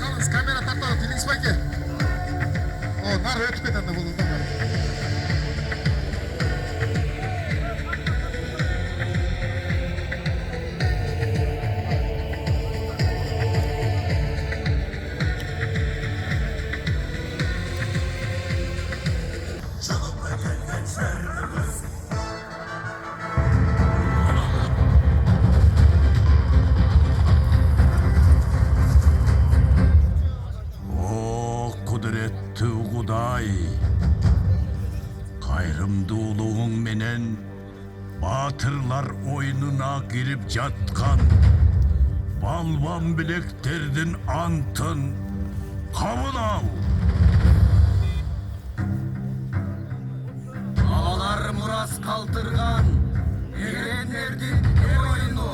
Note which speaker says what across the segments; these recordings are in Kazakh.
Speaker 1: Kalınız, kamera takladı, diliniz bakı. O, nar ötüp eden de bulundu.
Speaker 2: Kudretli Kuday, kayrımdуулугуң менен батырлар oyununa girip жаткан балбан билектердин антын кабыл ал. Алар мурас калтырган эрендердин oyunu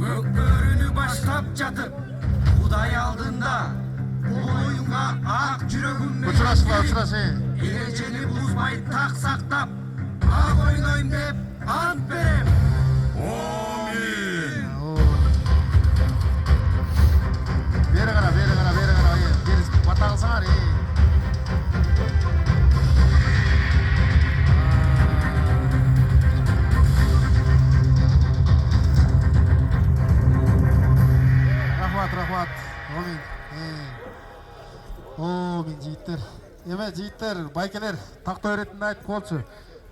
Speaker 2: көкбөрүнү баштап жатып, Кудай алдында oyunga ak жүрөгүм
Speaker 1: Uçurasın.
Speaker 2: Erежени buzmay tak saktap ak oynoyum деп ант берем. Амин.
Speaker 1: Beri kara. Beri batağılsana. Rahmat. Amin. Min жигиттер. Эме жигиттер, байкелер, такта öğretinde айтып болчу.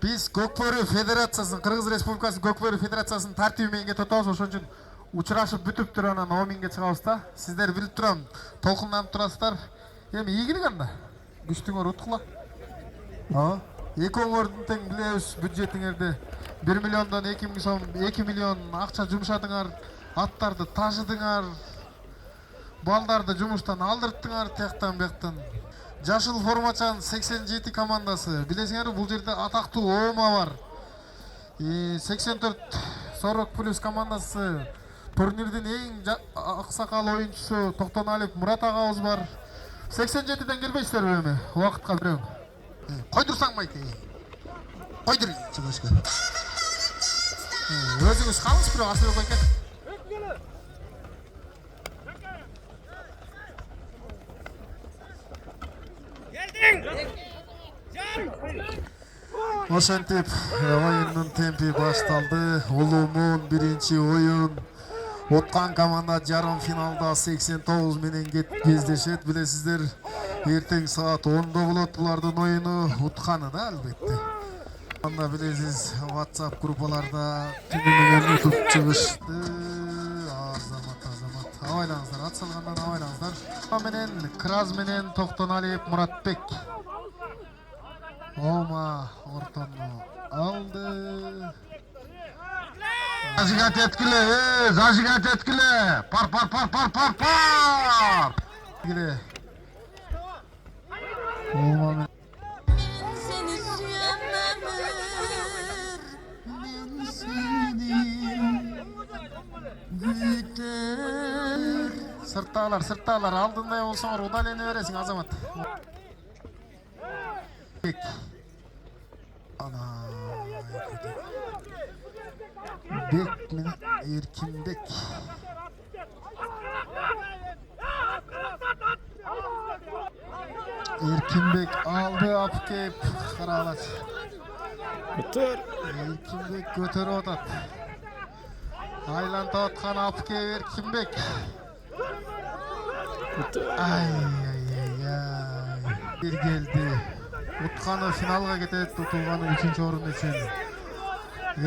Speaker 1: Биз Көкбөрү Федерациясынын, Кыргыз Республикасынын Көкбөрү Федерациясынын тартиби менен кетип атабыз. Ошон үчүн учурашып бүтүп туруп анан Оминге чыгабыз да. Сиздер билип турам, толкунданып турасыздар. Эми ийгилик анда. Күчтүңөр уткула. Экөөңөрдүн тең билебиз бюджетиңерди 1 миллиондон 2 миң сом, 2 миллион акча жумшадыңар, аттарды ташыдыңар, балдарды жумуштан алдырттыңар тияктан бияктан. Жашыл формачан 87 командасы. Билесиңерби, бул жерде атактуу ОМА бар. 84-40+ командасы. Турнирдин эң аксакал оюнчусу Токтоналиев Мурат агабыз бар. 87ден келбейсиздерби эми? Убакытка берем. Койдурсаң майке. Койдур чыгышка. Өзүңүз калыңыз бирок Асылбек байке. Ошентип оюндун темпи башталды. Улуумун биринчи оюн. Уткан команда жарым финалда 89 менен кездешет. Билесиздер, эртең саат 10-да болот булардын оюну. Утканы да албетте. Анда билесиз, WhatsApp группаларда түнү менен утуп чыгышты. Азамат. Абайлаңыздар, ат салгандан абайлаңыздар. Менен Краз менен Токтоналиев Муратбек. Ома ортону алды.
Speaker 2: Зажигать эткиле. Пар.
Speaker 1: Гиле. Ома
Speaker 3: Seni sevmem, ben seni güter.
Speaker 1: Сырттагылар алдындай болсоңор удалене бересиң, Азамат. Ana Bek mi? Erkinbek. Erkinbek aldı apkep karalaç. Erkinbek götürüp atat. Aylanta atkan apkep Erkinbek. Ay. Bir geldi. Utkanı finalga ketet, tutulganı 3. orun üçün.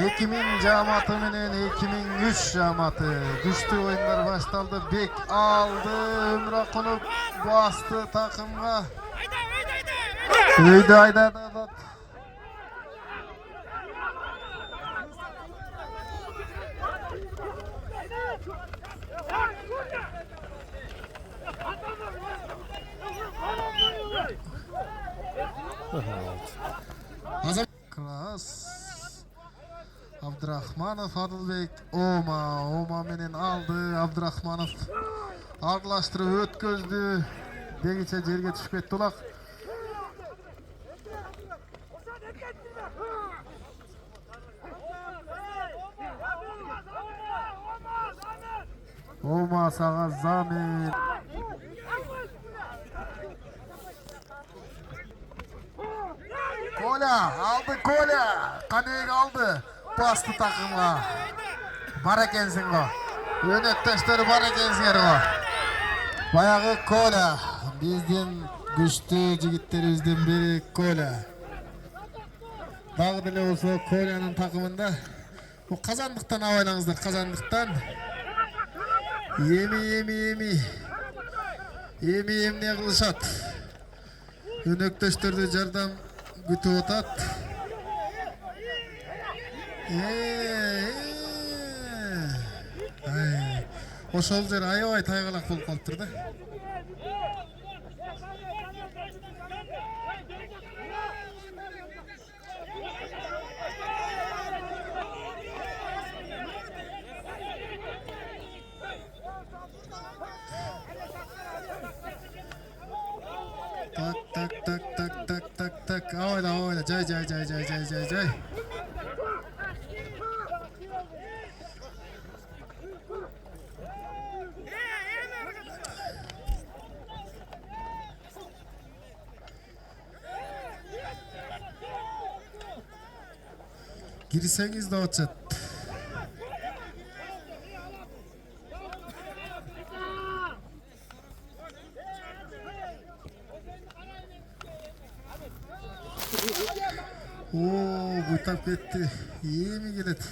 Speaker 1: 2000 jamatı menen 2003 jamatı. Güçlü oyunlar baştaldı. Bek aldı. Ömrakunov bastı takımga. Haydi. Kras Abdurrahmanov Adılbek Oma menen aldı. Abdurrahmanov arlaştırıp ötkөздü. Begiçe жерге түшүп кетти улак. Olmasa Zamin. Kola aldı Kola. Kaneyik aldı. Bastı takımga. Bar ekensin o. Yönetteşleri bar ekensinger o. Bayağı Kola. Bizden güçlü jigitlerimizden biri Kola. Dağ dile olsa Kola'nın takımında. Bu kazandıktan avaylаңыздар, kazandıktan. Yemi ne kılışat. Önökteşlerde jardam kütüp otat. Oşol jer aябай тайгалак болуп калыптыр да. Так. Ойла. Жай. Girseniz de açat. Buйтap ketdi. İyi mi geledi?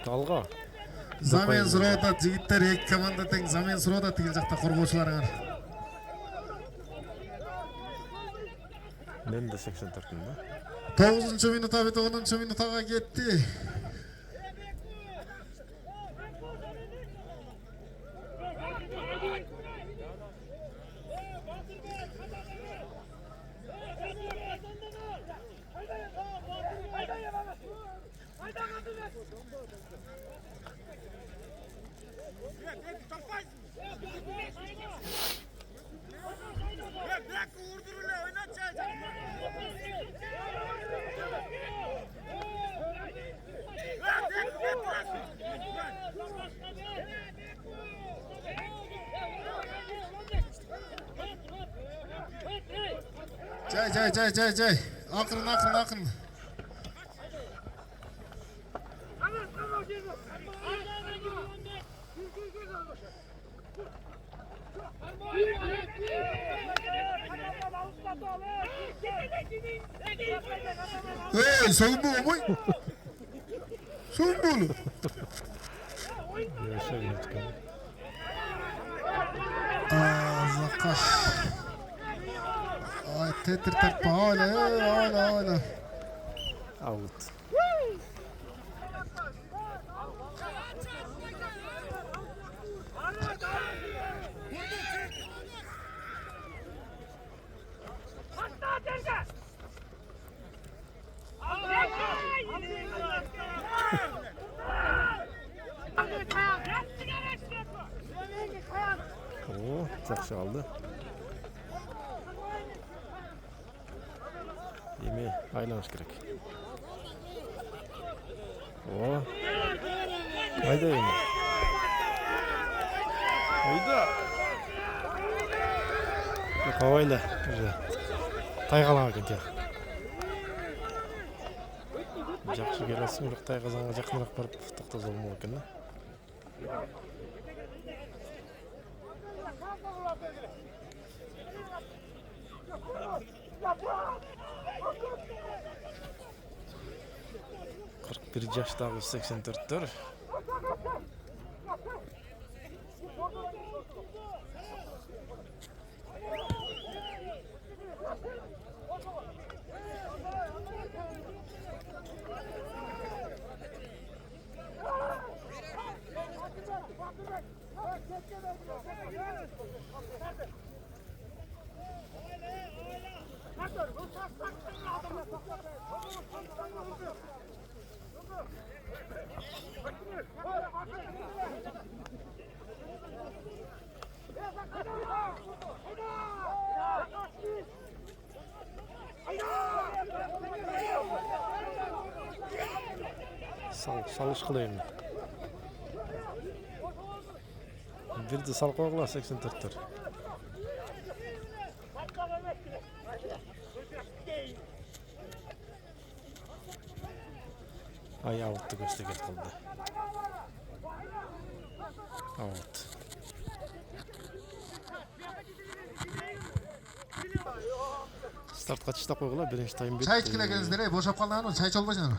Speaker 4: алға.
Speaker 1: Zamen surada jigitler iki komanda teң Zamen surada тигил жакта коргоочулар.
Speaker 4: Мен de 84'üm da.
Speaker 1: 9-cı minuta ve 10-cı minutaga ketdi. Cay. Akırın. Hey, soğumbu mu? Soğumbu. Zakaş. Ay, tetir hala.
Speaker 4: Out. Жақсы алды. Еме айланыш керек. Қайда еме? Қайда? Қавайла. Тайғалаға кетер. Жақсы келесің, бірақ тайғазанға жақынырақ барып тоқтаз болмау екен. 41 жаштагы 84'төр. Salış kılayım. Bir de sal koyla 84'tür. Ay avuttu gösterget kıldı. Avut. Start kaçışta koyla birinci time bitti.
Speaker 1: Çay içkile geldinizler ey, boşap kaldılar çay içolmayacağım.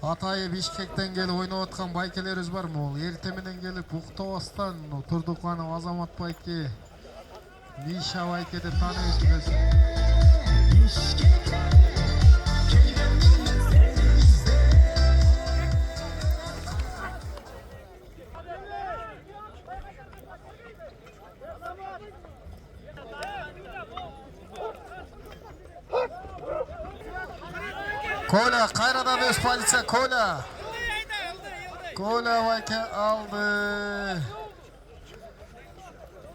Speaker 1: Hatay'ı Bişkek'ten gelip oynayotkan baykelerimiz var mı ol? Erteminen gelip Uktavas'tan Turdukhanov, Azamat Bayke, Misha Bayke'de tanıyorsunuz. Kola, Kayra'dan öz politsiya, Kola. Kola Bayke aldı.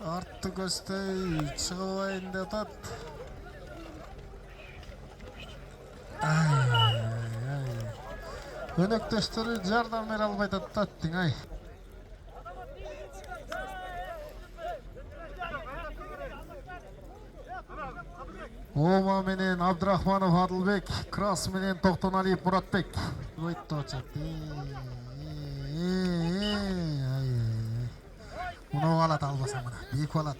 Speaker 1: Arttı göstey, çıkıbayın da tat. Ay. Önöktöştürü jardan ver albayda tattın ay. Oma menen Abdurahmanov Adılbek, Kras menen Tohtonaliyev Muratbek. Oyttu açaktı. Bunu alat albasa mına, büyük alat.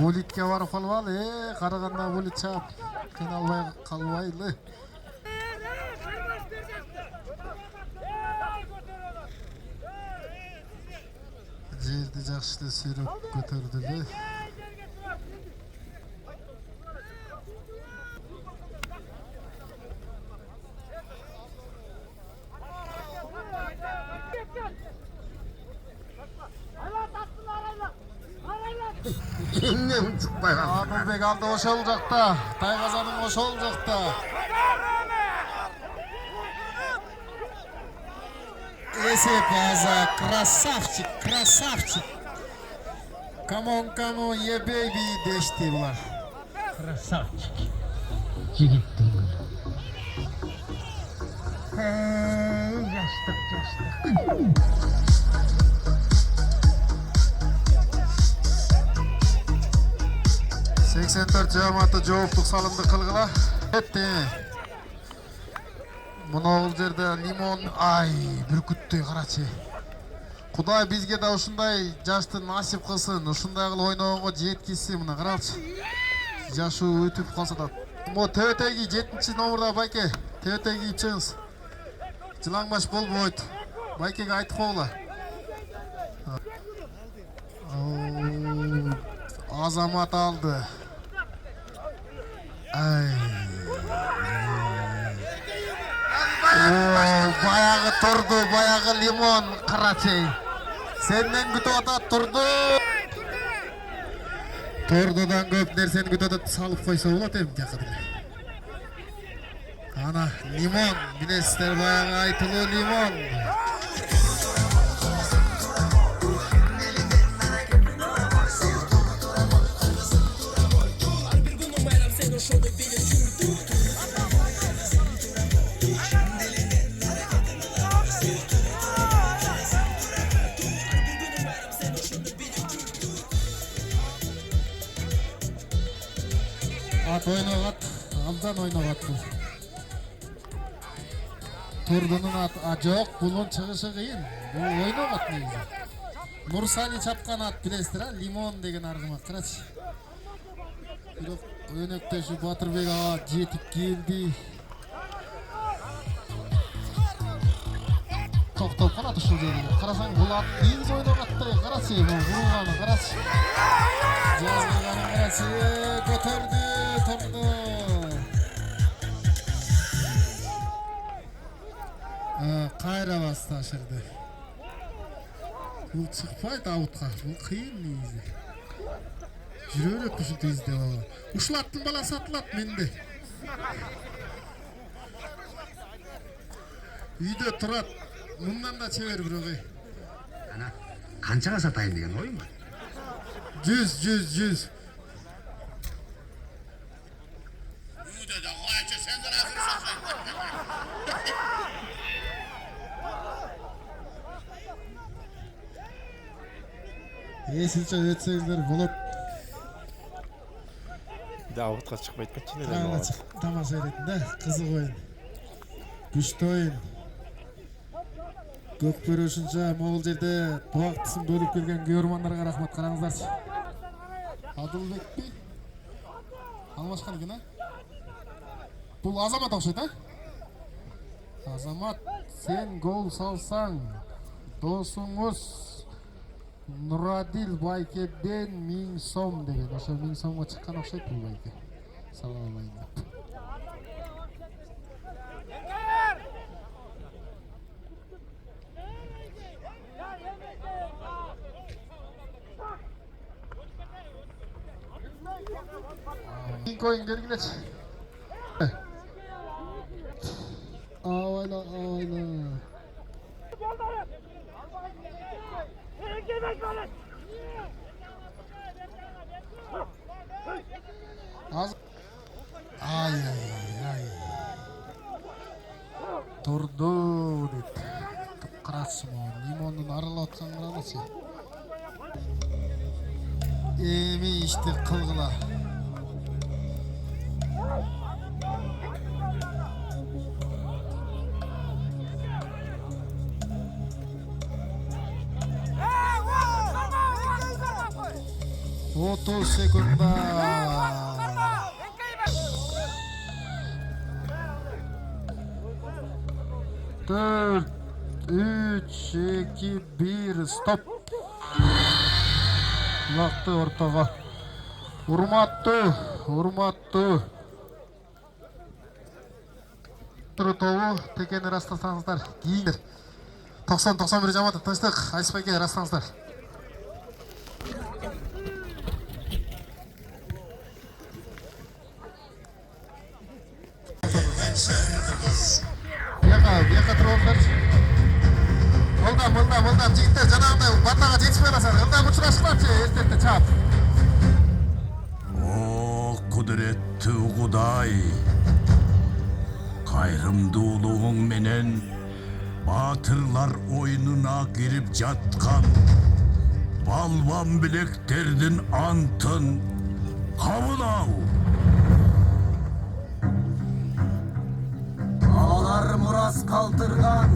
Speaker 1: Bulitke varıp alvalı, Karaganda bulit çap. Kınalbay kalbaylı. Жерді жақшылы сүйреп көтерділі. Адылбек алды ошол жакта, Тайгазанын ошол жакта. Есеп аза, красавчик, красавчик. Камон, камон, е бейби дешти булар.
Speaker 2: Красавчик. Жигиттің. Жаштық, жаштық.
Speaker 1: Жаматы жооптук салымды кылгыла. Мына жерде лимон, ай, бүркүттөй карачы. Кудай бизге да ушундай жашты насип кылсын, ушундай кылып ойногонго жеткизсин, мына карачы. Жашоо өтүп калса да. Мо төбөтөйгү 7-чи номерда Байке, төбөтөй кийип чыгыңыз. Жылаңбаш болбойт. Байкеге айтып койгула. Азамат алды. Ай. Баягы турду, баягы лимон карачы. Сенден күтүп атат турду. Турдудан көп нерсени күтүп атат, салып койсо болот эми жакы деле. Ана лимон, билесиздер баягы айтылуу лимон. Ат ойногат, абдан ойногат бул. Турдунун ат жок, булун чыгышы кыйын. Бул ойногат негизи. Нурсани чапкан ат билесиздер, а? Лимон деген аргымак, карачы. Бирок өнөктөшү Батырбек ага жетип келди. Токтоп калат ушул жерде. Карасаң бул ат негизи ойногаттай, карачы, бул бурулганы карачы. Жазганы карачы, көтөрдү турду. Кайра басты ашырды. Бул чыкпайт аутка, бул кыйын негизи. Жүрө элек ушинтип издеп алган. Ушул аттын баласы атылат менде. Үйde тұрат. Мұндан да чебер бирок.
Speaker 2: Ана канчага сатайын деген ойың бар?
Speaker 1: 100. Силче өтсеңіздер болот.
Speaker 4: Абутқа чыкпайт экен
Speaker 1: Тагына тамаша эретін да, кызык оюн. Күчтүү оюн. Көкбөрү ушунча могул жерде убактысын бөлүп келген көрөрмандарга рахмат. Караңыздарчы. Адылбекпи? Алмашкан экен, а? Бул Азамат окшойт, а? Азамат, сен гол салсаң, досуңуз Нурадил Байкеден 1000 сом деген. Ошо 1000 сомго чыккан окшойт бул байке. Салам алайын деп. Koyun gelgineç. Avayla. Az. Ay. Durdu dedi. Tıkkıratsın o. Limonun arılatsan kıramazsın. Emi işte kılgıla. Otuz sekunda. 4, 3, 2, 1, stop. Uzaktı ortaga. Урматтуу. Тобу текени растасаңыздар. Кийиңдер. 90-91 жаматы тынчтык. Айтышпайке растаңыздар. Бияка тұрыңыздар. Мылдам, жигиттер жанагындай батага жетишпей калсаңар. Кандай учурашыңдарчы, эстетте чап.
Speaker 5: Kudretli Kuday, kayrımdуулугуң менен батырлар oyununa girip жаткан балбан билектердин антын кабыл ал.
Speaker 2: Алар мурас калтырган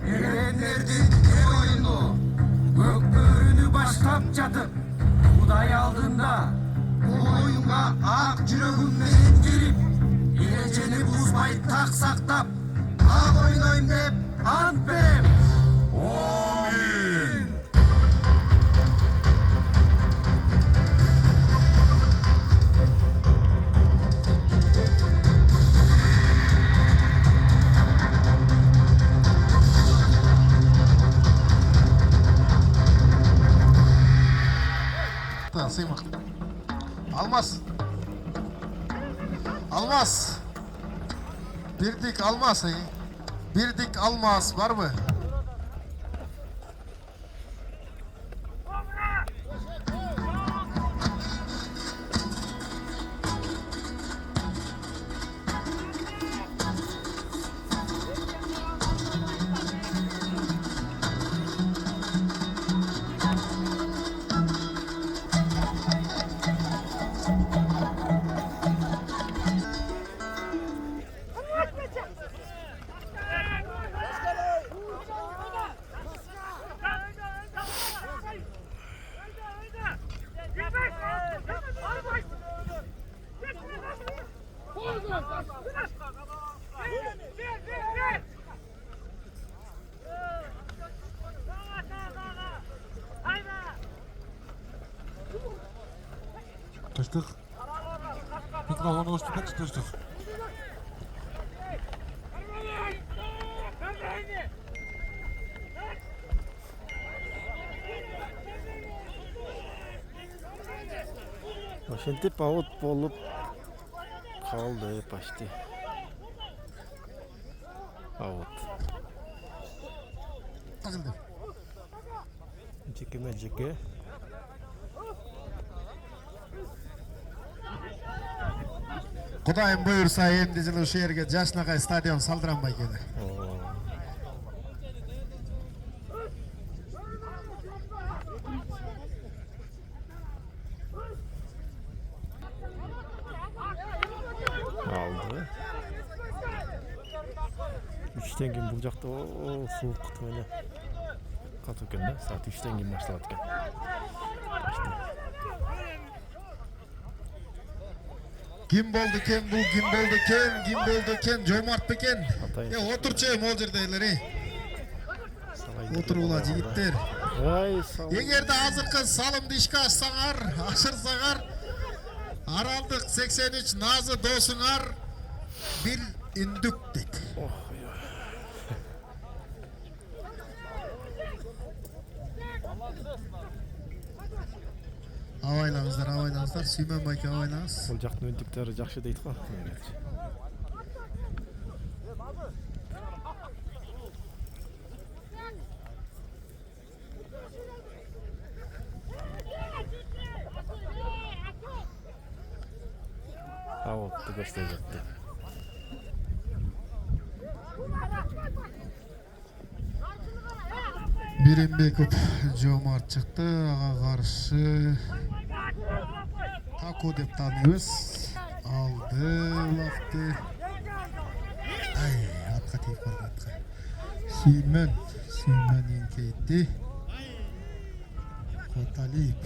Speaker 2: эгендердин oyunu көкбөрүнү баштап жатып, Кудай алдында oyunga ак жүрөгүм менен кирип, эрежени бузбай так сактап, ак ойнойм деп ант берем.
Speaker 5: Амин.
Speaker 1: Сыймак. Алмаз. Бирдик алмаз, Бирдик алмаз бар мı?
Speaker 6: Тыштык. Микрофону уступать тыштык.
Speaker 4: Ошентип аут болуп Kaldı почти. Аут.
Speaker 1: Takıldı.
Speaker 4: Жеке.
Speaker 1: Kudayım buyursa endi жылы ушул жерге Жашнакай стадион салдыранбай келе.
Speaker 4: Aldı. 3'ten keyin бул жакта суук куту менен катуу экен да. Саат 3'ten keyin башталат экен.
Speaker 1: Kim boldu ken bu, kim boldu ken, Жомарт бекен.
Speaker 4: Атайын.
Speaker 1: Отурчу мол жердейлер. Отур ула жигиттер.
Speaker 4: Ай, сау.
Speaker 1: Эгерде азыркы салымды ишке ашсаңар, ашырсаңар, Аралдык 83 Назы досуңар бир үндүк дейт. Абайлаңыздар, Сүймөн байке абайлаңыз.
Speaker 4: Бул жактын өндүктөрү жакшы дейт го. Аутты көрсөтө жатты.
Speaker 1: Биримбеков Жомарт чыкты, ага каршы Таку деп тааныбыз. Алды улакты. Ай, атка тийип калды атка. Сүймөн эңкейти. Коталиев.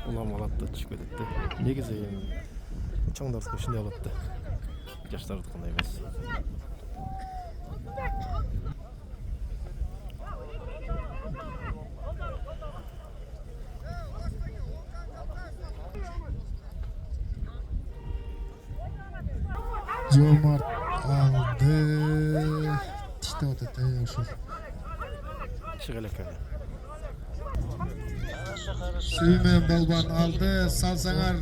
Speaker 4: Улам алат да түшүп кетет да. Негизи чоңдардыкы ушундай болот да. Жаштардыкындай эмес.
Speaker 1: Жомарт алды. Тиштеп атат ошол.
Speaker 4: Чыга элек эле.
Speaker 1: Сүймөн болбан алды, салсаңар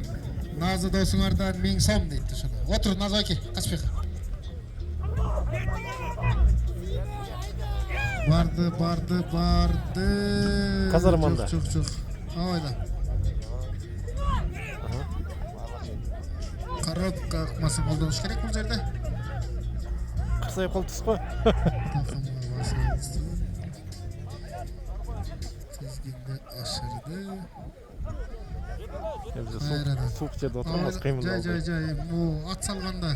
Speaker 1: Назы досуңардан 1000 сом дейт ошону. Отур Назы аке, качпай кал. Барды.
Speaker 4: Казарманда.
Speaker 1: Жок. Абайла. Коробка акмасын колдонуш керек бул жерде.
Speaker 4: Кырсайып калдыңыз го.
Speaker 1: Тизгинде ашырды.
Speaker 4: Сук жерде отурмас кыймылдалды.
Speaker 1: Жай. Бу ат салганда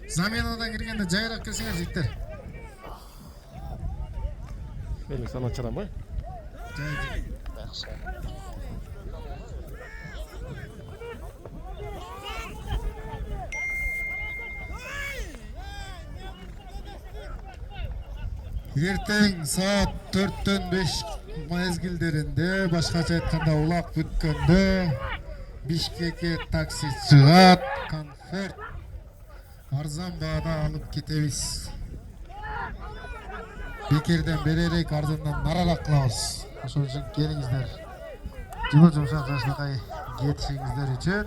Speaker 1: заменадан киргенде жайыраак келсеңер жигиттер.
Speaker 4: Менин сана чырамай.
Speaker 1: Жай. Эртең саат 4-төн 5 мезгилдеринде, башкача айтканда улак бүткөндө Бишкекке такси чыгат, комфорт арзан баада алып кетебиз. Бекерден беререк, арзандан наралак кылабыз. Ошон үчүн келиңиздер. Жылы жумшак Жашнакай кетишиңиздер үчүн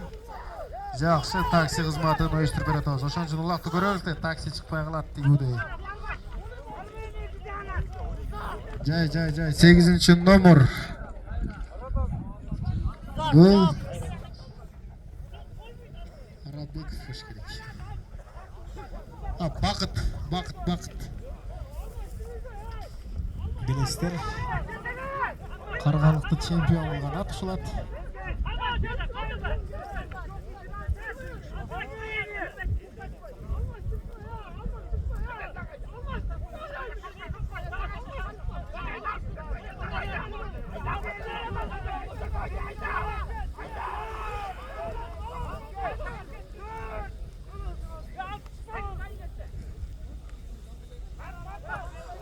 Speaker 1: жакшы такси кызматын уюштуруп бере атабыз. Ошон үчүн улакты көрөбүз да такси чыкпай калат дегүүдей. Жай. 8-чи номер. Бул Арабеков болуш керек. Бакыт. Билесиздер, Каргалыкты чемпион кылган ат ушул ат.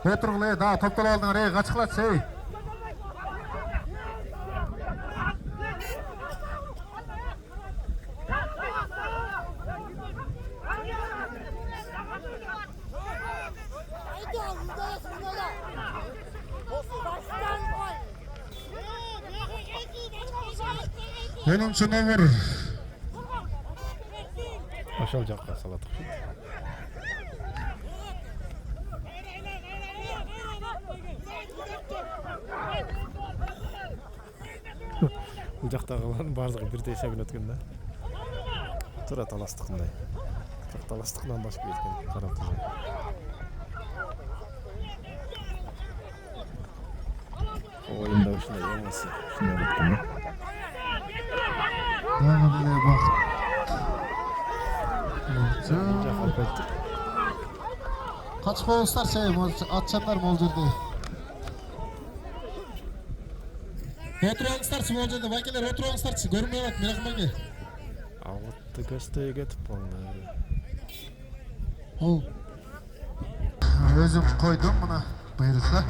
Speaker 1: Петровле, да, топтол алдыңар, качкылатсыз, 10 номер.
Speaker 4: Ошол жакка салат. Бул жактагылардын баардыгы бирдей эсебин өткөн да. Туура таластыкындай. Таластыкынан башка кеткен карап турган. Oyunda ушундай эмеси, ушундай өткөн да.
Speaker 1: Дагы эле бакыт. Качып коюңуздарчы, атчандар могул жерде. Отуруңуздарчы могул жерде, байкелер отуруңуздарчы, көрүнбөй атат Мирахманге.
Speaker 4: Агытты көздөй кетип калды.
Speaker 1: Өзүм койдум мына буйрукта.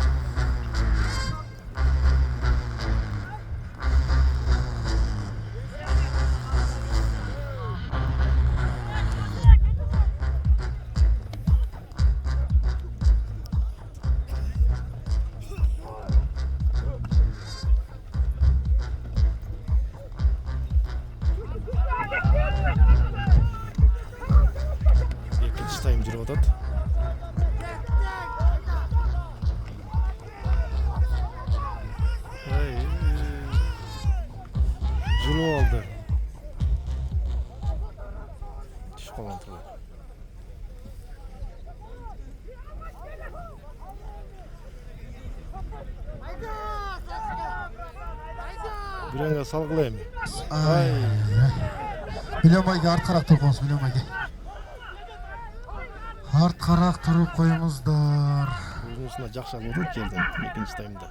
Speaker 4: Экинчи тайм жүрүп атат. Жылып алды. Түшүп калган турган. Бирөңгө салгыла эми.
Speaker 1: Милемайге арткараак туруп коюңуз, Милемайге. Арткараак туруп коюңуздар.
Speaker 4: Бунусуна жакшы алып отур жерден экинчи таймда.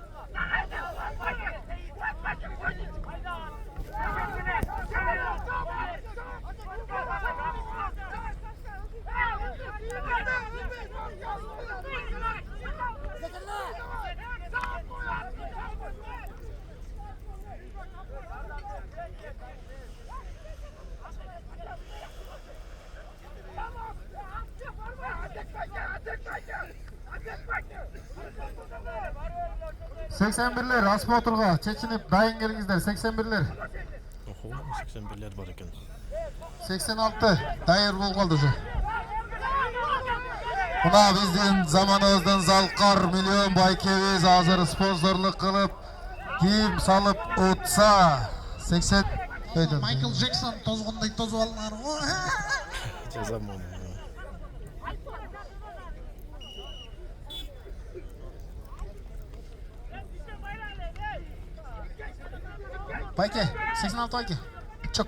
Speaker 1: Seksen birler, asma oturga, çeçinip dayın gelingizler, 81'ler.
Speaker 4: Охо, 81'ler бар экен.
Speaker 1: 86, dayır bol kaldı şu. Buna bizim zamanımızdan Zalkar milyon baykemiz hazır sponsorluk kılıp kiyim salıp utsa 80 Michael Jackson tozgunday tozu alınlar.
Speaker 4: Жазам оны.
Speaker 1: Bayke 86 Bayke çok.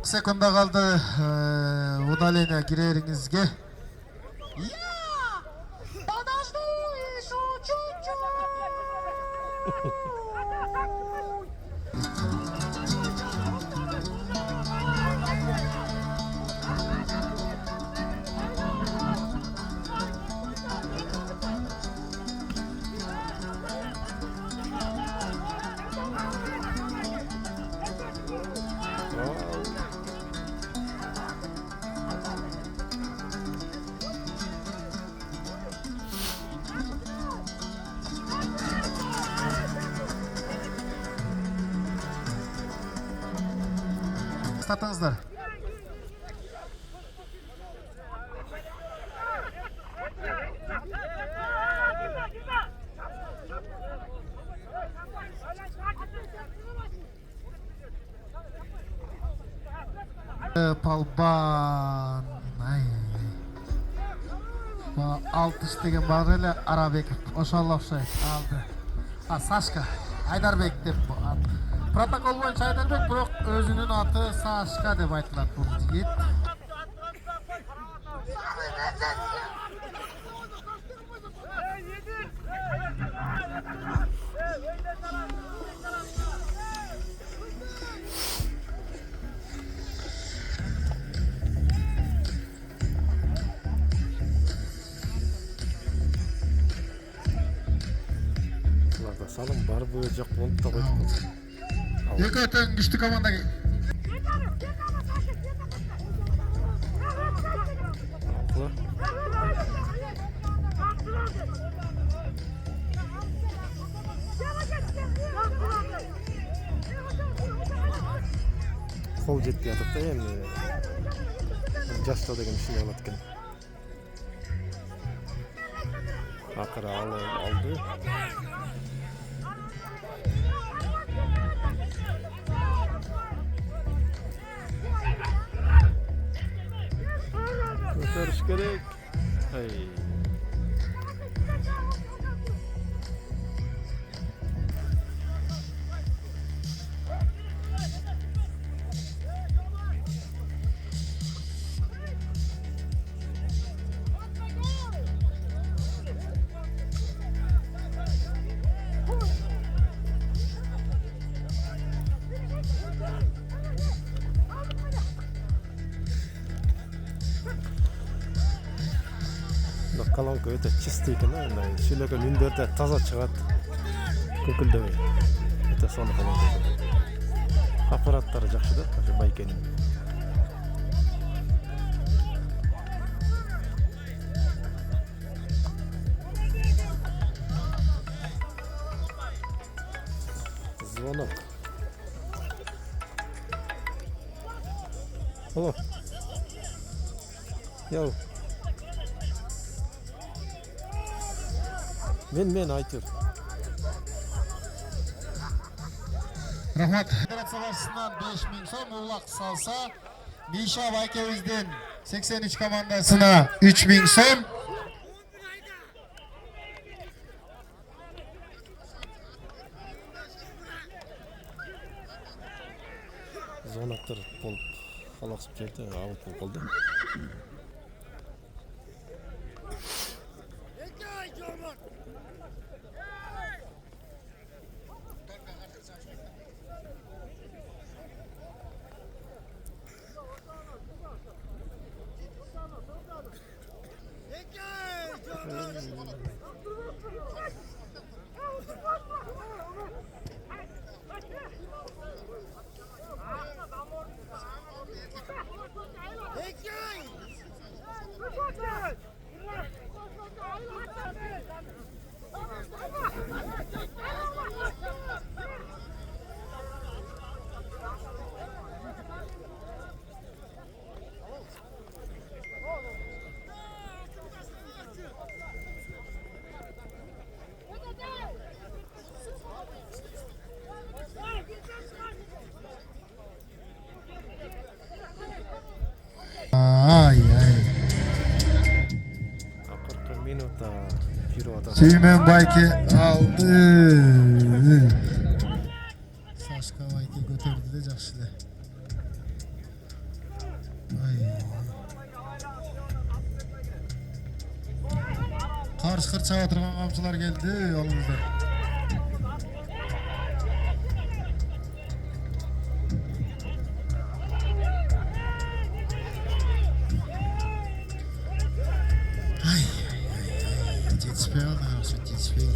Speaker 1: Sekunda kaldı udalene gireringizge. Statınızlar. Palban. Ay. Bu alt iştegen bağırıyla Arabekov. Oşallah şey aldı. Ha Saşka. Aydarbek dep bu at. Protokol boyunca Aydarbek biroq özünün atı Saşka dep aytılат bu jigit.
Speaker 4: Bularda salım бар бöö жок болуп да койдук.
Speaker 1: Екі өтен күшті команда.
Speaker 4: Kol жетпей жатат да эми. Жашта деген ушундай болот экен. Акыры алды. Көтөрүш керек. Колонка өте чистый экен, мындай сүйлөгөн үндөр да таза чыгат. Көкүлдөбөй. Өте сонун колонка. Аппараттары жакшы да, байкенин. Звонок. Алло. Йоу. Men Aytır.
Speaker 1: Rahmat. Federatsiya başçısından 5000 so'm ulaq salsa, Misha Baykevizden 83 komandasına 3000 so'm.
Speaker 4: Zonaktır bolup halaqsып жерде аут болуп калды.
Speaker 1: Ay ay.
Speaker 4: Akırkı minuta Piro'da.
Speaker 1: Süleyman Bayke aldı. Saşka Bayke götürdü de жақшылы. Ay. Qarşı-qır çaba turgan qamçılar geldi yolumuzda. Yetişmey.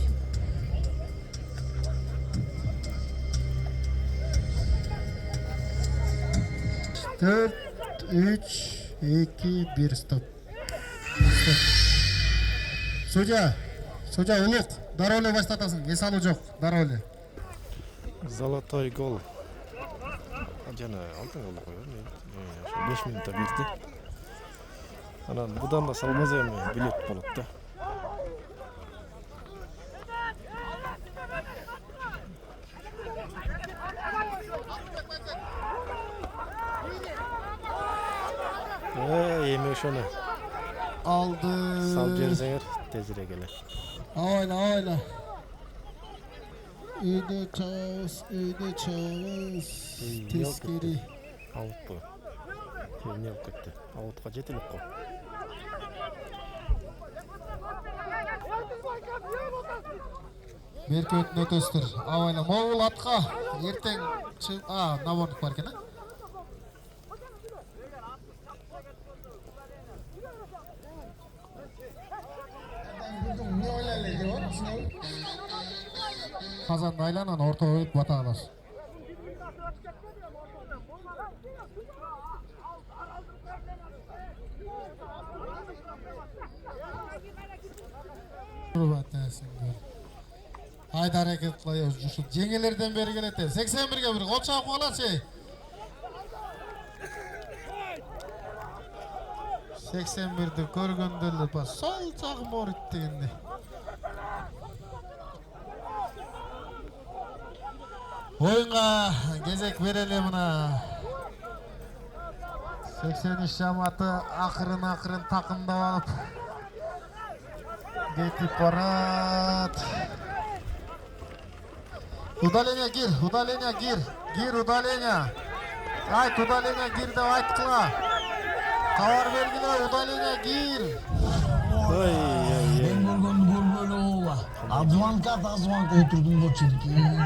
Speaker 1: 4, 3, 2, 1 stop. Судья Улук, дароле баштатасың. Эс алуу жок, дароле.
Speaker 4: Золотой гол. Жана алтын гол коёр. 5 минутта берди. Анан будан да салбаз эми билет болот да. Эми ошону
Speaker 1: Aldı.
Speaker 4: салып жиберсеңер тезирээк эле.
Speaker 1: Oyna. Үйдө чабыз. Тескери.
Speaker 4: Аут бу. Эмне болуп кетти? Аутка жетилип кой.
Speaker 1: Берке өтөстүр. Ойна. Могул атка. Эртең набордук бар экен, а? Kazandı aylanan orta oyup batağlar. Haydi hareket kılıyoruz. Jengelerden beri gelete. 81'ge bir gol çabuk ola şey. 81'de көргөндөр бар. Сол жагым орит дегенде. Oyunga gezek bereli mına. 83 jamatı akırın takımda alıp getip barat. Удаление gir, удаление gir. Gir удаление. Ayt удаление gir de ayt kıla. Kavar belgile удаление gir.
Speaker 4: Ой, ой,
Speaker 2: Ben görgöndü görgölü oğla. Azvanka oturdum da çirkin.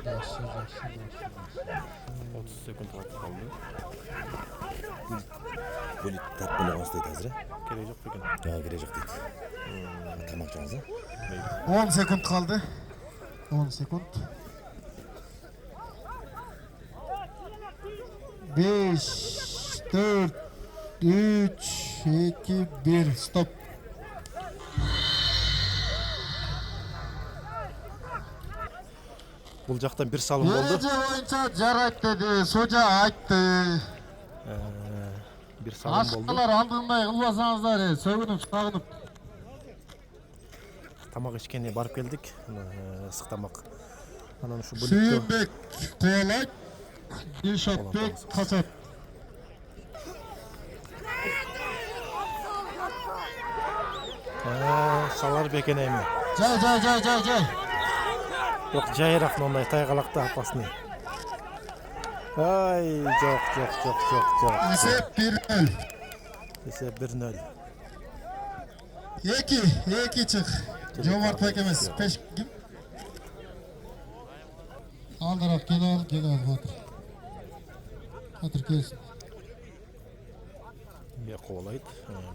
Speaker 1: Yaxşı.
Speaker 4: 30 sekund vaqt qoldi.
Speaker 7: Böyle tatlı olsaydı hazır.
Speaker 4: Kerak yo'q ekan.
Speaker 7: Ya girecek dedi. Tamam canım.
Speaker 1: 10 sekund kaldı. 10 sekund. 5, 4, 3, 2, 1, stop.
Speaker 4: Бұл жақтан бір салым болды.
Speaker 1: Ереже бойынша жарайт dedi, Soja айтты.
Speaker 4: Bir salım болды.
Speaker 1: Aşklar aldığımдай kılbasanızlar, sövünüp, sağınıp.
Speaker 4: Тамақ ішкеніне барып келдік. Ысық тамақ. Анан ушу бөлүктө
Speaker 1: Suyunbek Koğalak, Dilşatbek Kasap.
Speaker 4: салар бекен эми.
Speaker 1: Cay.
Speaker 4: Yok жайыраак мындай тайгалакта апасыны. Ай, жок.
Speaker 1: Esep 1-0.
Speaker 4: Эсеп 1-0.
Speaker 1: 2 çık. Cömert Bekemez. Peş kim? Aldırak gel al Batır. Batır gelsin.
Speaker 4: Бияк ковалайт,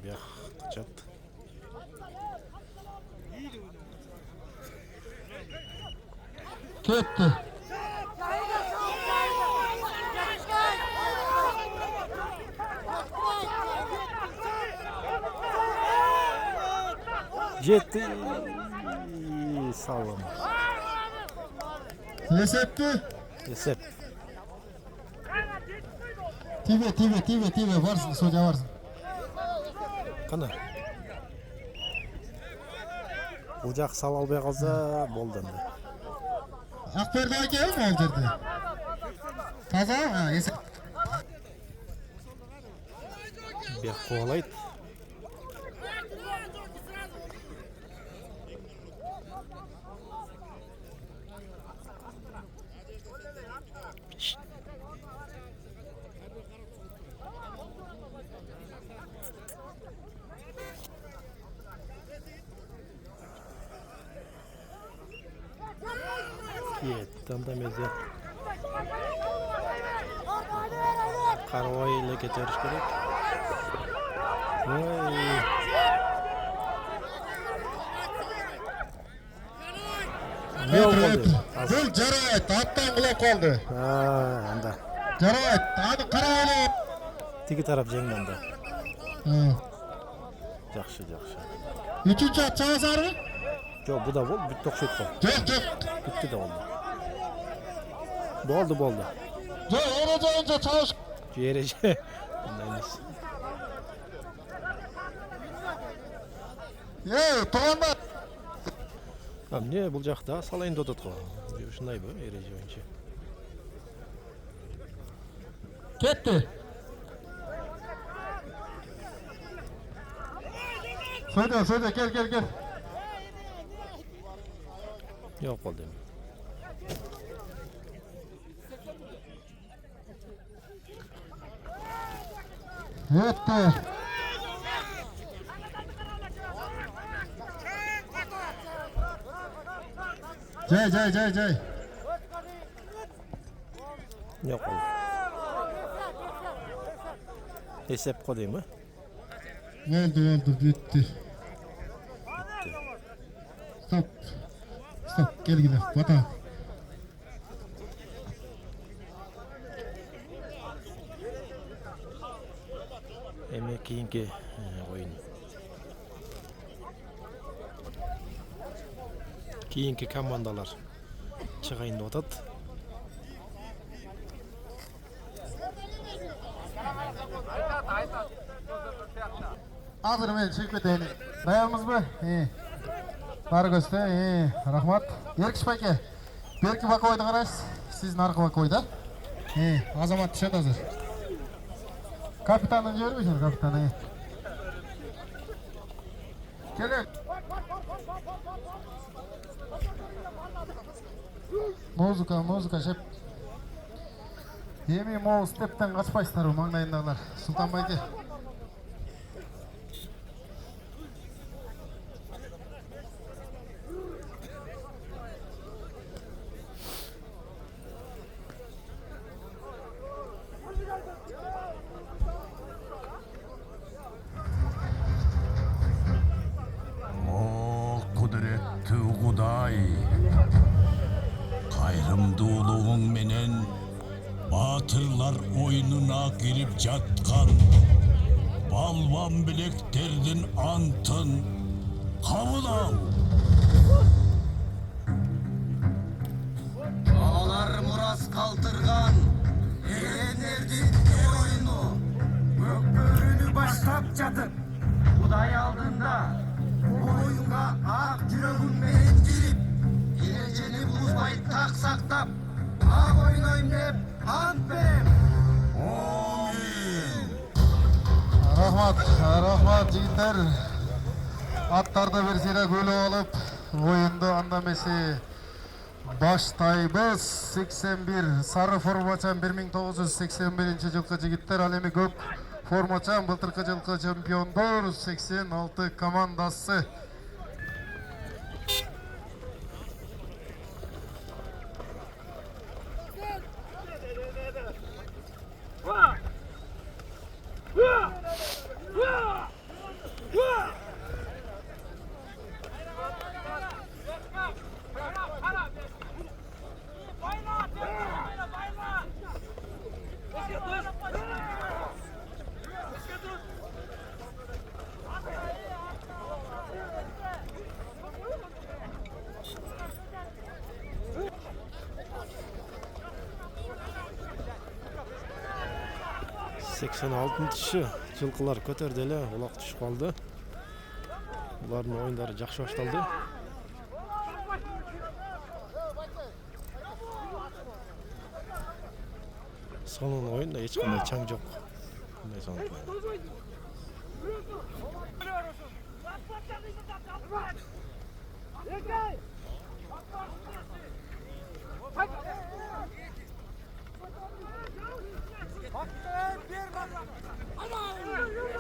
Speaker 4: бияк качат.
Speaker 1: Ketdi.
Speaker 4: Жетти. Салым.
Speaker 1: Esepti.
Speaker 4: Эсеп.
Speaker 1: Tibe varsın, Soja varsın.
Speaker 4: Кана. Бул жак сала албай калса болду энди.
Speaker 1: Akberdi aka mı öldürdü? Taza mı? Esep.
Speaker 4: Бияк ковалайт. Анда мезе карабай эле кетериш керек.
Speaker 1: Бұл жарайт, аттан құлап қалды.
Speaker 4: Анда.
Speaker 1: Жарайт, аны қарайлы.
Speaker 4: Тиги тарап жеңди анда. Жакшы.
Speaker 1: Üçüncü at çağızarı?
Speaker 4: Жок, бу да болду, бүт окшойт го.
Speaker 1: Жоқ.
Speaker 4: Бүттү да болду. Болду.
Speaker 1: Жоқ, ережейінше çağız.
Speaker 4: Ереже. Мындай эмес.
Speaker 1: Туғандар.
Speaker 4: Эмне бул жакта салайын деп атат го. Ушундайбы эреже боюнча?
Speaker 1: Кетті. Söyle, gel.
Speaker 4: Жок болду эми.
Speaker 1: Öttü. Cay.
Speaker 4: Жок болду. Эсеп го дейм,
Speaker 1: Oldu, bitti. Stop, gel gidelim, bata.
Speaker 4: Эми кийинки oyun. Keyinki komandalar чыгайындап атат.
Speaker 1: Hazır men çıkıp keteyin. Dayanmızbı? Bari göste. Rahmat. Erkiş pake. Berki bakoydu qaraysiz. Siz narkı bakoyda. Azamat düşet hazır. Kapitanın görmüşsün kapitanı. Kelin. Muzika şep. Emi moğuz stepten kaçpaysızlar o mаңдайындағылар. Sultan Bayke.
Speaker 5: О, кудуретті Құдай. Кайрымдуулугуң менен батырлар ойнуна кирип жаткан балбан билектердин антын кабыл ал.
Speaker 2: Балалар мурас калтырган эрендердин ойуну өкпөрүнү баштап жатып Кудай алдында оюнга ак жүрөгүм менен кирип эрежени бузбай так сактап ак ойнойм деп ант берем.
Speaker 1: Rahmat жигиттер. Аттарды берсере көлөп алып, оюнду андамесе баштайбыз. 81 сары формачан 1981-жылкы жигиттер, ал эми көк формачан былтыркы жылкы чемпиондор 86 командасы.
Speaker 4: Seksen altıncı жылкылар көтөрдү эле, улак түшүп калды. Булардын оюндары жакшы башталды. Сонун оюнда эч кандай чаң жок. Мындай сонун.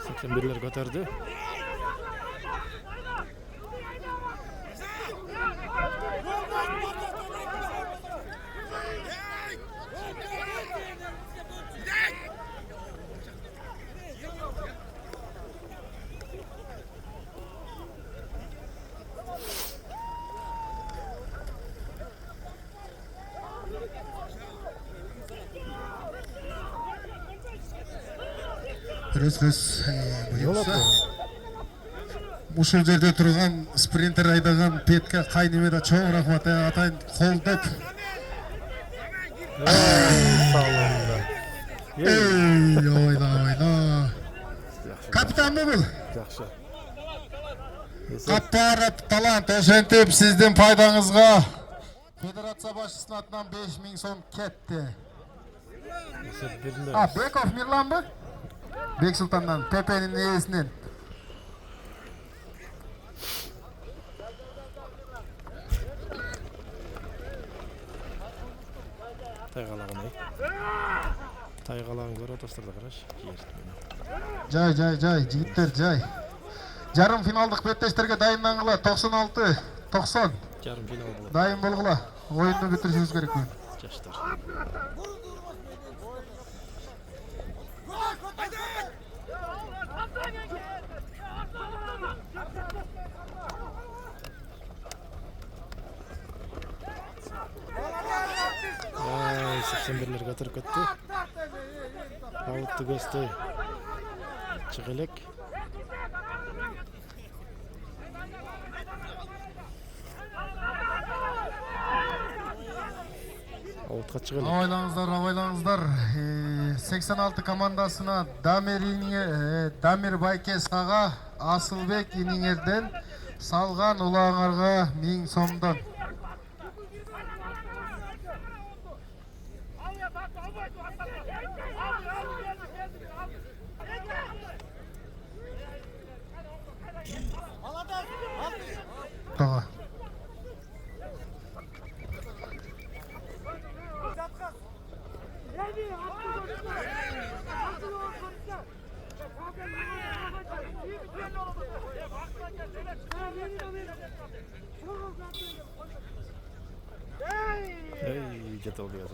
Speaker 4: Seksen birler көтөрдү.
Speaker 1: Рөз буюрса. Ушул жерде турган спринтер айдаган Петке кайнеме да чоң рахмат. Атайын колдоп. Ойда. Капитан бул.
Speaker 4: Жакшы.
Speaker 1: Капарат талант ошентип сиздин пайдаңызга федерация башчысынын атынан 5000 сом кетти. Беков Мирланбы? Бек Султандан, Пепенин ээсинен.
Speaker 4: Тайгалагын көрүп атасыздар да карашы.
Speaker 1: Жай, жигиттер, жай. Жарым финалдык беттештерге дайындангыла. 96-90.
Speaker 4: Жарым финал болот.
Speaker 1: Дайын болгула. Оюнду бүтүрүшүбүз керек бүгүн.
Speaker 4: Жаштар. Seksen birler götürüp gitti. Balıktı gösteri. Çıkılek. Outqa чыгып
Speaker 1: Avaylаңыздар. 86 командасына Дамир Байкес аға, Асылбек Инеңерден салған улаңарға 1000 сомдон. Тоға.
Speaker 4: Ey, jete oluyor.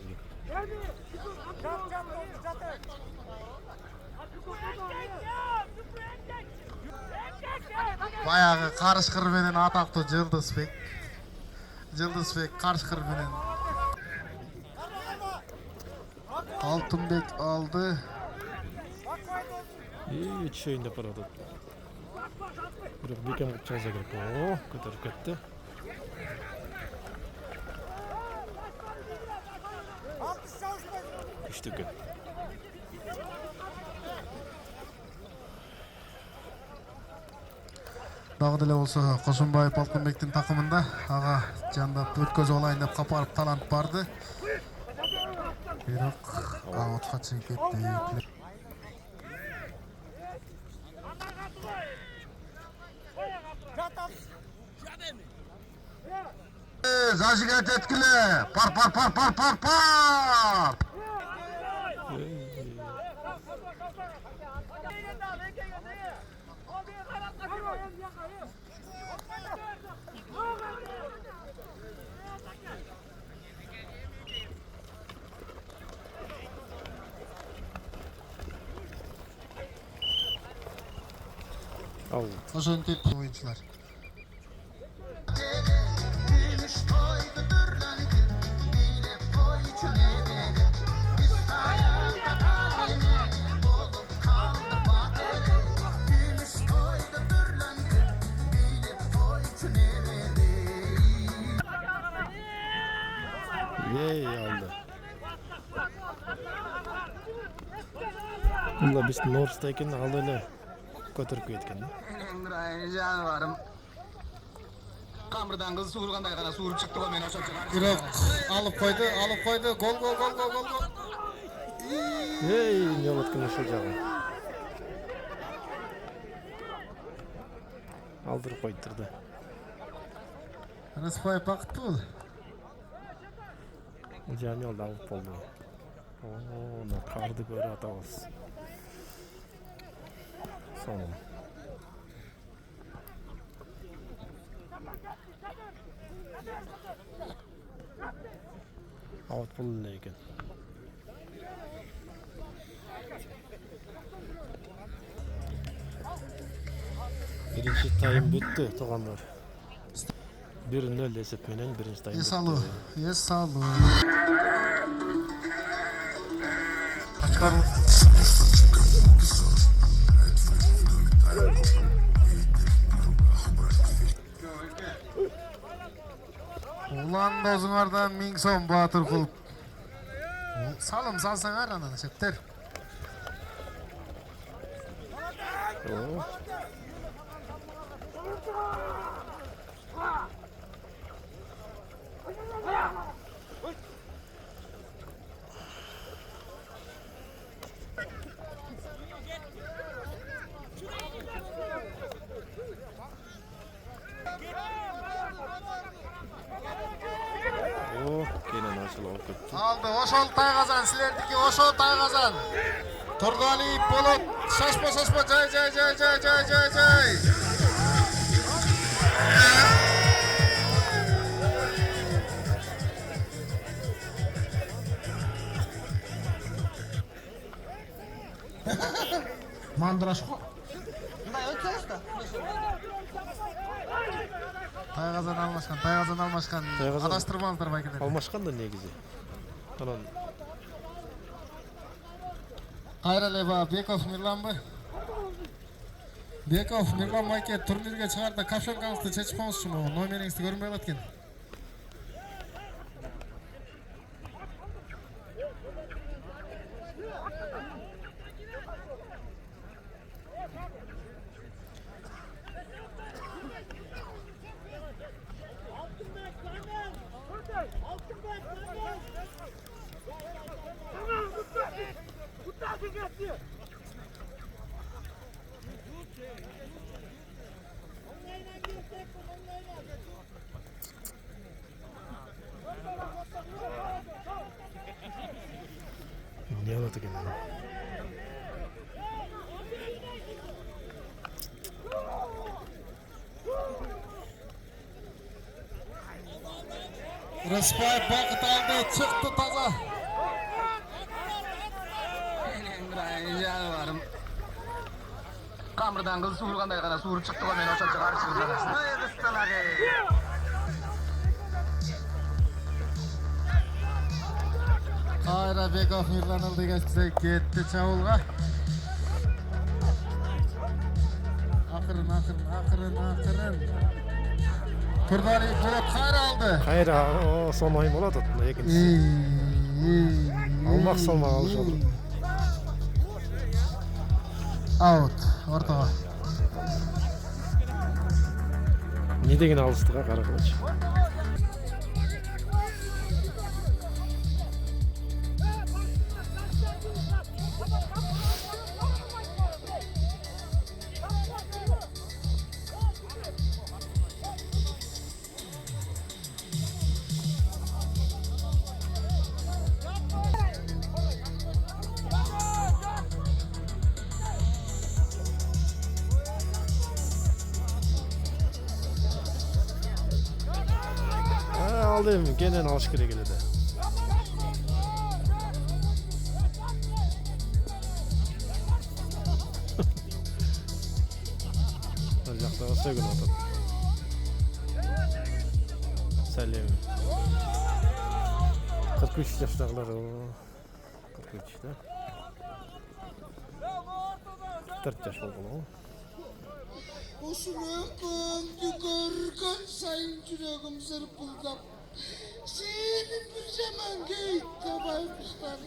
Speaker 1: Баяғы қарышқыр менен атақты Жылдызбек қарышқыр менен Алтынбек алды.
Speaker 4: И чейин деп барады. Бирок бекем кылып чыгса керек. О, көтөрүп кетти. Күчтүү экен.
Speaker 1: Дагы деле болсо Кошунбаев Алтынбектин такымында ага жандап өткөзүп алайын деп капарып талант барды. Бирок аутка чыгып кетти. Зажигать эткиле. Пар.
Speaker 4: Ал.
Speaker 1: Ошентип оюнчулар.
Speaker 4: Ey aldı. Bunda biz North'tayken aldı ele көтөрүп кеткен.
Speaker 2: Жаныбарым. Камырдан кыз суургандай гана сууруп чыкты го мен ошончо.
Speaker 1: Бирок алып койду. Гол.
Speaker 4: Ey, не болоткон ошол жагы. Алдырып койдурду.
Speaker 1: Рыспай бакыттуу бул.
Speaker 4: Jamil da алып болду. Оо, на карды көрүп атабыз. Сонун. Аут болду экен. Биринчи тайм бүттү, туугандар. 1-0 эсеп менен биринчи тайм.
Speaker 1: Эсалу. Улан досуңардан 1000 сом батыр кылып. Салым салсаңар анан септер.
Speaker 4: Kenan açılıp ketти.
Speaker 1: Aldı, ошол тайгазан, силердики ошол тайгазан. Турдалиев болот, шашпа, жай. Мандрашко. Тайгазан алмашкан. Адаштырбаңыздар байкелер.
Speaker 4: Алмашкан да негизи. Анан
Speaker 1: Кайралеба Беков Мирланбы. Bekov, Mirman Mayke turnirge çıkardı. Kapşonkаңызды чечип коңузчу могу. Номериңизди көрүнбөй калат экен.
Speaker 4: Ne oldu gene?
Speaker 1: Рыспаев бакыт алды, чыкты таза.
Speaker 2: Жаныбарым. Камырдан кыз суургандай гана сууруп чыкты го мен ошончо каршы кыласың. Ай кысталагы.
Speaker 1: Кайра Беков Мирлан Алдыгасты кетти чабуулга. Акырын. Турдалиев Болот кайра алды.
Speaker 4: Кайра солмай болот мына экинчиси. Алмак салмак алышат.
Speaker 1: Аут, ортого.
Speaker 4: Не деген алыстыга карагылычы. Aldım, gene alış керек эле да. Ал жактагы сөгүн атат. Салем. 43 жаштагылар, 43 да. 4 жаш болгон.
Speaker 8: Osman'ı görken sayın yüreğim zırpıldap. Seni bir zaman geyikte baymışlar.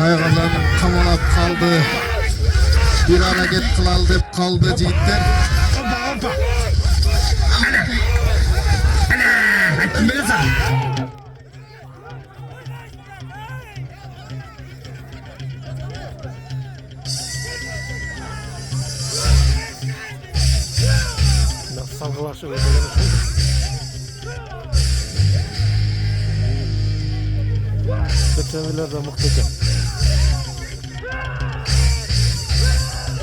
Speaker 1: Ayğalan kamalap kaldı. Bir hareket kılal dep kaldı jigitler.
Speaker 4: Salgılaşı ödelemiş. Seçenler de muhteşem.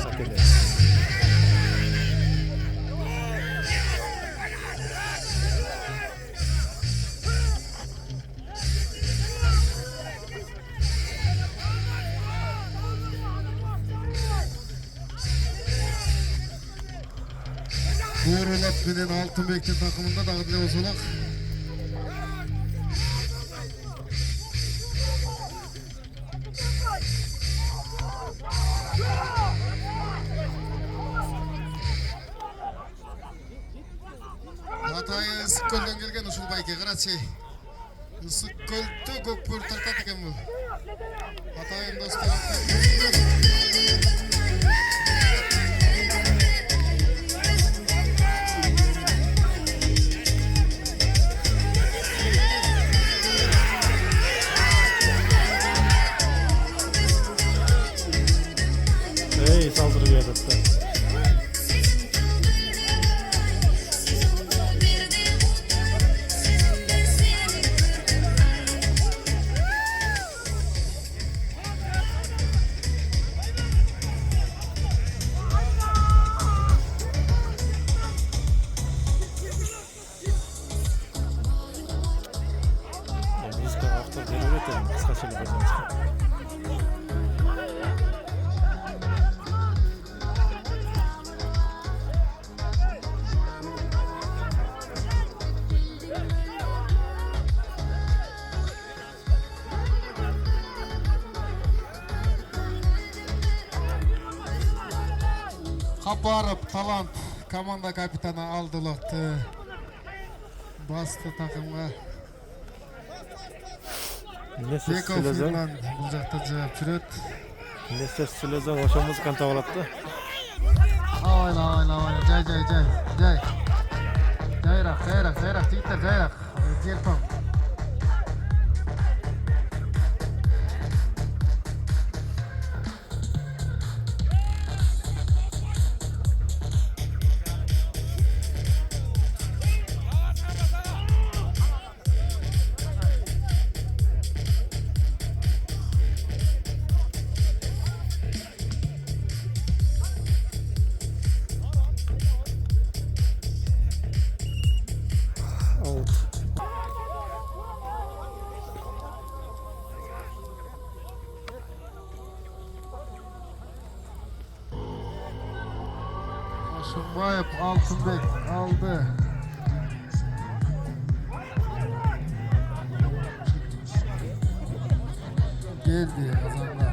Speaker 4: Hakikaten.
Speaker 1: Doğrulat binen Altınbek'in takımında da Adile Ozolak. Hatay'ı Sıkköl'den gelgen Usul Bayke, Karaçi. Sıkköl'de Gökbör tartat eken bu. Hatay'ın dostları. Kaparov Talant komanda kapitani aldılaktı. Bastı takımga.
Speaker 4: Nese
Speaker 1: Bekov
Speaker 4: söylesem,
Speaker 1: Finland bu jakta jogap жүрөт.
Speaker 4: nese söylesem oşa muzikani taap alat da.
Speaker 1: Ayla, jay. Jayrak, jigitler jayrak. Jelpon.
Speaker 4: Out.
Speaker 1: Aşınbayev Altınbek aldı. Geldi kazandı.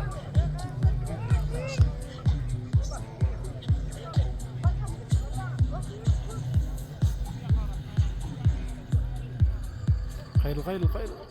Speaker 4: Hayırlı.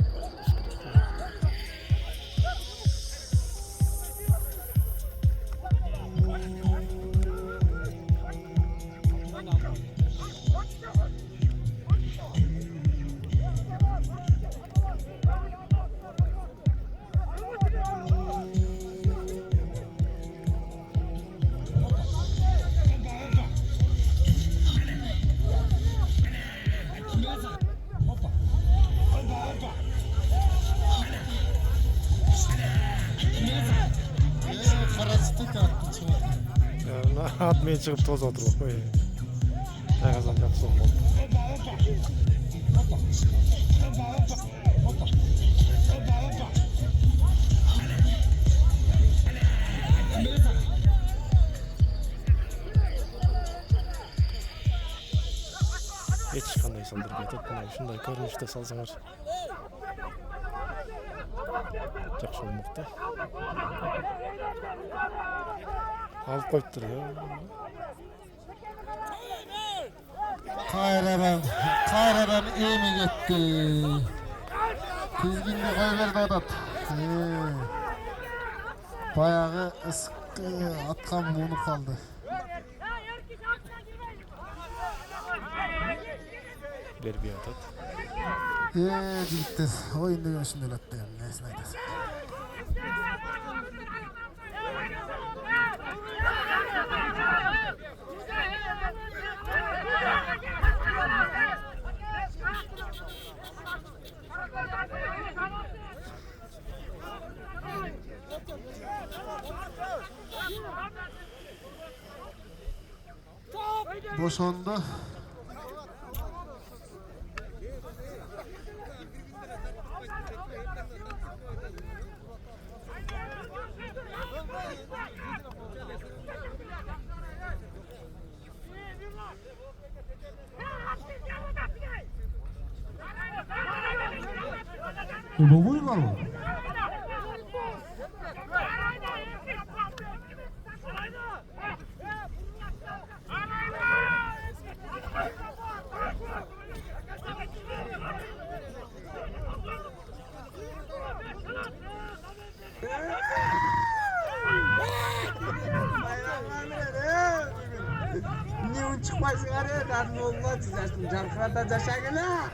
Speaker 1: Karasıtık attı çoğu.
Speaker 4: Atmaya çıkıp toz oturup. Ne kazanacak son oldu. Hiç qanday saldırıp yatып, мына ушундай көрүнүштө салсаңар жакшы болмок да. Алып коюптур ya.
Speaker 1: Kayradan emi gitti. Tizginde koy verdi adat. Bayağı ıskı atkan bunu kaldı.
Speaker 4: Berbi atat.
Speaker 1: Jigitler oyun degan shunday latda ham nesini aytasan. Boşandı.
Speaker 6: Bu buyurlar mı?
Speaker 2: Niye un çıkmasın araya? Darın olmaz. Jarkırada yaşagına.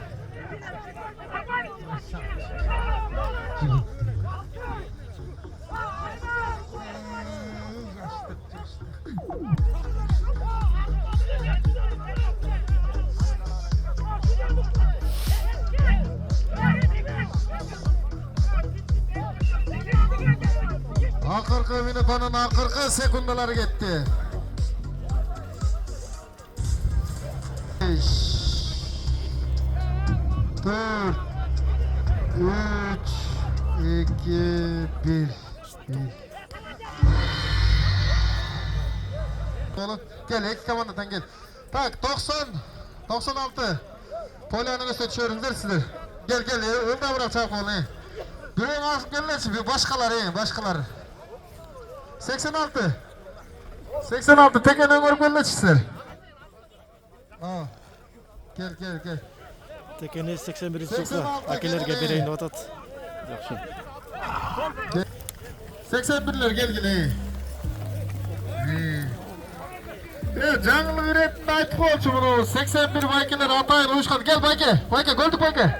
Speaker 1: Akırkı minutunun akırkı sekundaları gitti. 5 4 3 2 1 Oğlum gel iki komandadan gel. Tak 96 Polyanı gösteriyorlar sizler. Gel önde bırak çabuk oğlum. Birini alıp gelin bir başkaları. 86 86 tekenden görüp gelmişsizler. Aa. Gel.
Speaker 4: Tekeni 81
Speaker 1: 86
Speaker 4: çoksa akelerge
Speaker 1: tekeni.
Speaker 4: bereyin otat. Yaxşı.
Speaker 1: 81'ler gel. Жаңылы үйретinde айтып болчу bunu. 81 baykeler atayın uyuşkan. Gel bayke. Bayke gördük bayke.